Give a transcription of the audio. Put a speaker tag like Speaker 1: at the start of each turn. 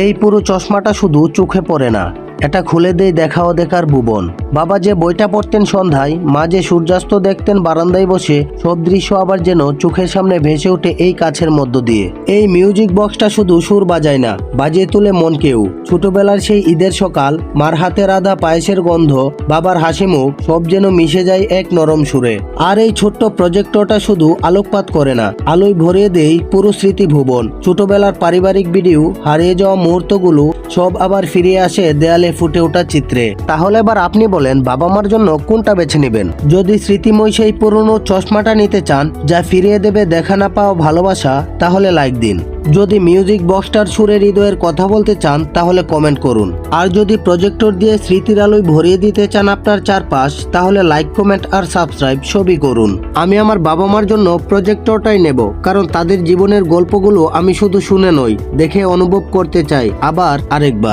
Speaker 1: এই পুরো চশমাটা শুধু চোখে পড়ে না, এটা খুলে দেই দেখাও দেখার ভুবন। বাবা যে বইটা পড়তেন সন্ধ্যায়, মা যে সূর্যাস্ত দেখতেন বারান্দায় বসে, সব দৃশ্য আবার যেন চোখের সামনে ভেসে ওঠে এই কাছের মধ্য দিয়ে। এই মিউজিক বক্সটা শুধু সুর বাজায় না, বাজিয়ে তুলে মনকেও। ছোটবেলার সেই ঈদের সকাল, মার হাতে রাধা পায়েসের গন্ধ, বাবার হাসি মুখ, সব যেন মিশে যায় এক নরম সুরে। আর এই ছোট্ট প্রজেক্টরটা শুধু আলোকপাত করে না, আলোয় ভরিয়ে দেই পুরো স্মৃতি ভুবন। ছোটবেলার পারিবারিক ভিডিও, হারিয়ে যাওয়া মুহূর্তগুলো সব আবার ফিরে আসে দেয়ালে ফুটে ওঠা চিত্রে। তাহলে এবার আপনি বলেন, বাবা মার জন্য কোনটা বেছে নেবেন? যদি স্মৃতিময় সেই পুরনো চশমাটা নিতে চান যা ফিরিয়ে দেবে দেখা না পাওয়া ভালোবাসা, তাহলে লাইক দিন। যদি মিউজিক বক্সটার সুরের হৃদয়ের কথা বলতে চান তাহলে কমেন্ট করুন। আর যদি প্রজেক্টর দিয়ে স্মৃতির আলোয় ভরিয়ে দিতে চান আপনার চারপাশ, তাহলে লাইক, কমেন্ট আর সাবস্ক্রাইব সবই করুন। আমি আমার বাবা মার জন্য প্রজেক্টরটাই নেব, কারণ তাদের জীবনের গল্পগুলো আমি শুধু শুনে নই, দেখে অনুভব করতে চাই আবার আরেকবার।